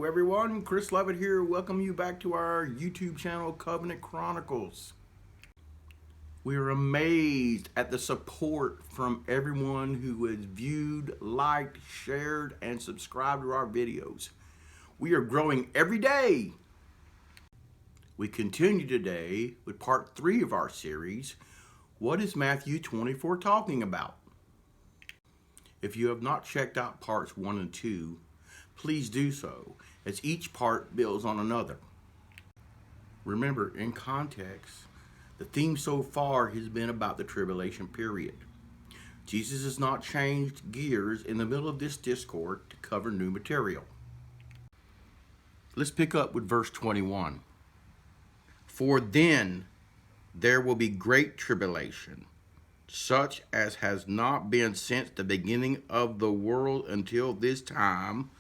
Hello everyone, Chris Levitt here. Welcome you back to our YouTube channel, Covenant Chronicles. We are amazed at the support from everyone who has viewed, liked, shared, and subscribed to our videos. We are growing every day. We continue today with part 3 of our series, What is Matthew 24 talking about? If you have not checked out parts 1 and 2, please do so, as each part builds on another. Remember, in context, the theme so far has been about the tribulation period. Jesus has not changed gears in the middle of this discourse to cover new material. Let's pick up with verse 21. For then there will be great tribulation, such as has not been since the beginning of the world until this time,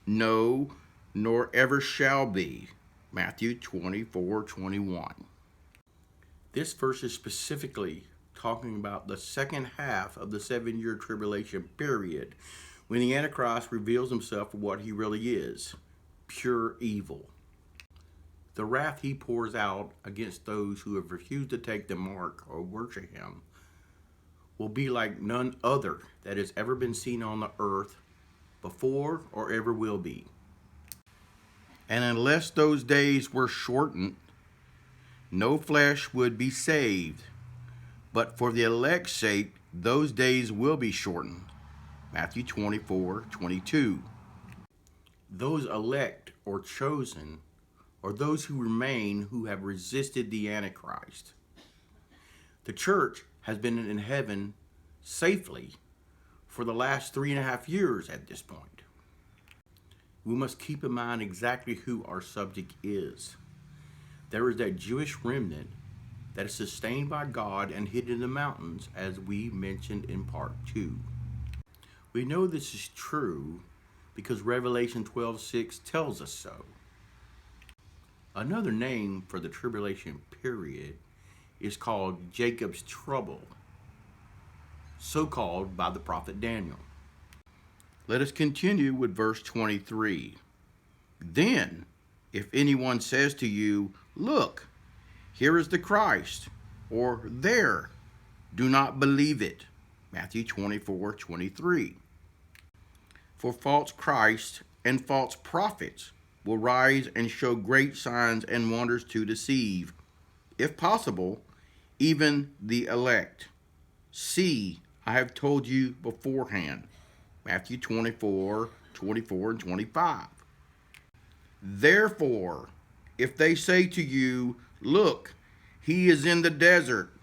no, nor ever shall be. Matthew 24:21. This verse is specifically talking about the second half of the 7-year tribulation period, when the Antichrist reveals himself for what he really is, pure evil. The wrath he pours out against those who have refused to take the mark or worship him will be like none other that has ever been seen on the earth before or ever will be. And unless those days were shortened, no flesh would be saved. But for the elect's sake, those days will be shortened. Matthew 24:22. Those elect or chosen are those who remain who have resisted the Antichrist. The church has been in heaven safely for the last 3.5 years at this point. We must keep in mind exactly who our subject is. There is that Jewish remnant that is sustained by God and hidden in the mountains, as we mentioned in part 2. We know this is true because Revelation 12:6 tells us so. Another name for the tribulation period is called Jacob's trouble, so called by the prophet Daniel. Let us continue with verse 23. Then, if anyone says to you, look, here is the Christ, or there, do not believe it. Matthew 24:23. For false Christs and false prophets will rise and show great signs and wonders to deceive, if possible, even the elect. See, I have told you beforehand. Matthew 24:24 and 25. Therefore, if they say to you, look, he is in the desert,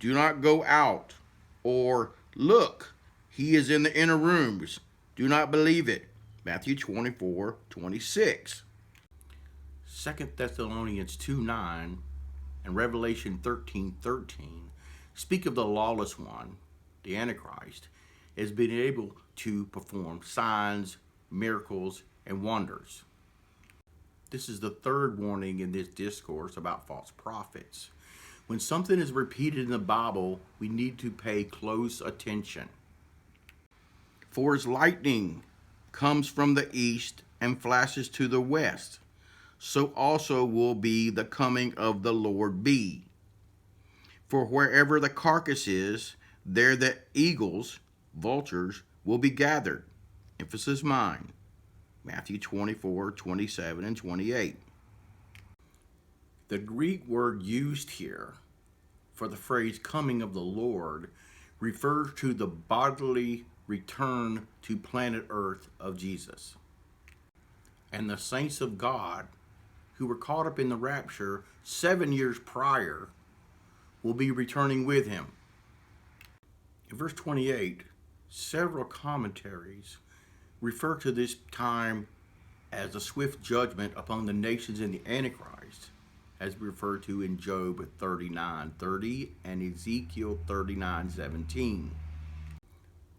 do not go out. Or, look, he is in the inner rooms, do not believe it. Matthew 24:26. 2 Thessalonians 2:9 and Revelation 13:13 speak of the lawless one, the Antichrist, as being able to perform signs, miracles, and wonders. This is the third warning in this discourse about false prophets. When something is repeated in the Bible, we need to pay close attention. For as lightning comes from the east and flashes to the west, so also will be the coming of the Lord be. For wherever the carcass is, there the eagles, vultures, will be gathered. Emphasis mine. Matthew 24:27 and 28. The Greek word used here for the phrase coming of the Lord refers to the bodily return to planet Earth of Jesus. And the saints of God who were caught up in the rapture 7 years prior will be returning with him. In verse 28, several commentaries refer to this time as a swift judgment upon the nations in the Antichrist, as referred to in Job 39:30 and Ezekiel 39:17.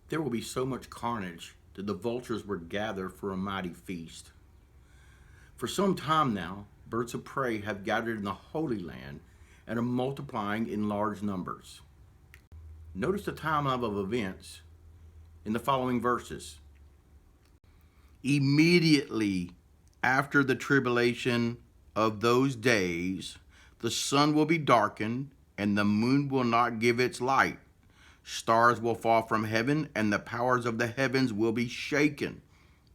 There will be so much carnage that the vultures will gather for a mighty feast. For some time now, birds of prey have gathered in the Holy Land and are multiplying in large numbers. Notice the timeline of events in the following verses. Immediately After the tribulation of those days, the sun will be darkened, and the moon will not give its light. Stars will fall from heaven, and the powers of the heavens will be shaken.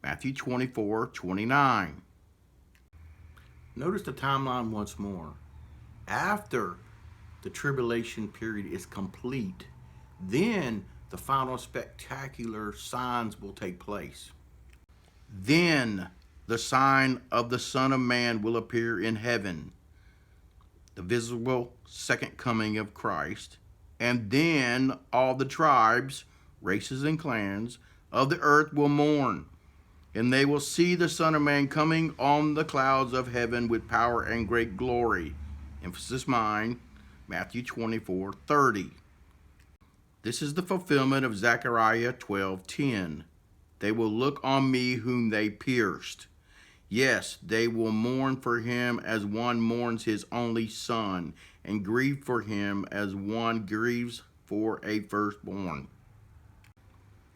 Matthew 24:29. Notice the timeline once more. After the tribulation period is complete, then the final spectacular signs will take place. Then the sign of the Son of Man will appear in heaven, the visible second coming of Christ, and then all the tribes, races, and clans of the earth will mourn, and they will see the Son of Man coming on the clouds of heaven with power and great glory. Emphasis mine, Matthew 24:30. This is the fulfillment of Zechariah 12:10. They will look on me whom they pierced. Yes, they will mourn for him as one mourns his only son, and grieve for him as one grieves for a firstborn.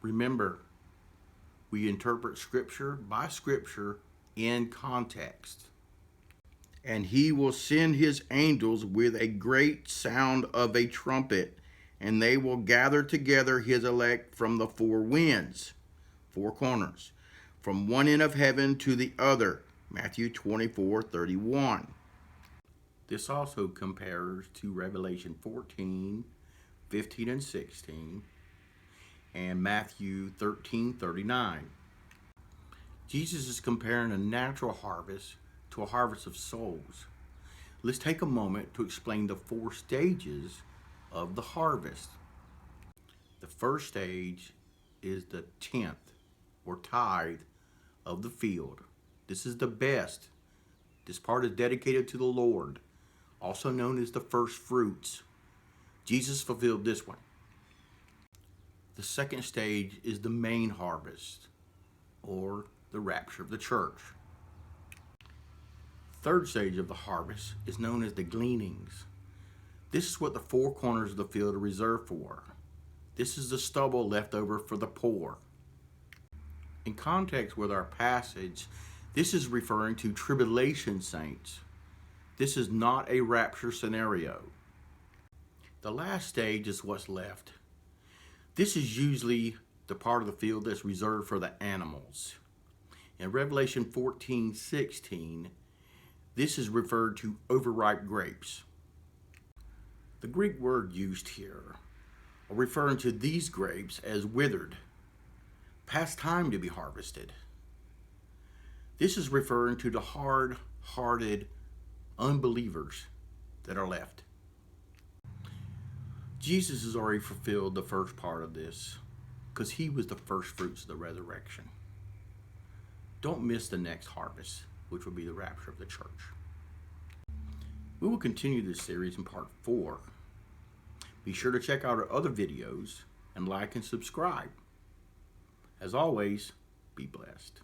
Remember, we interpret Scripture by Scripture in context. And he will send his angels with a great sound of a trumpet, and they will gather together his elect from the four winds, four corners, from one end of heaven to the other. Matthew 24:31. This also compares to Revelation 14:15 and 16, and Matthew 13:39. Jesus is comparing a natural harvest to a harvest of souls. Let's take a moment to explain the four stages of the harvest. The first stage is the tenth or tithe of the field. This is the best. This part is dedicated to the Lord, also known as the first fruits. Jesus fulfilled this one. The second stage is the main harvest, or the rapture of the church. Third stage of the harvest is known as the gleanings. This is what the four corners of the field are reserved for. This is the stubble left over for the poor. In context with our passage, this is referring to tribulation saints. This is not a rapture scenario. The last stage is what's left. This is usually the part of the field that's reserved for the animals. In Revelation 14:16, this is referred to overripe grapes. The Greek word used here are referring to these grapes as withered, past time to be harvested. This is referring to the hard-hearted unbelievers that are left. Jesus has already fulfilled the first part of this because he was the first fruits of the resurrection. Don't miss the next harvest, which will be the rapture of the church. We will continue this series in part 4. Be sure to check out our other videos and like and subscribe. As always, be blessed.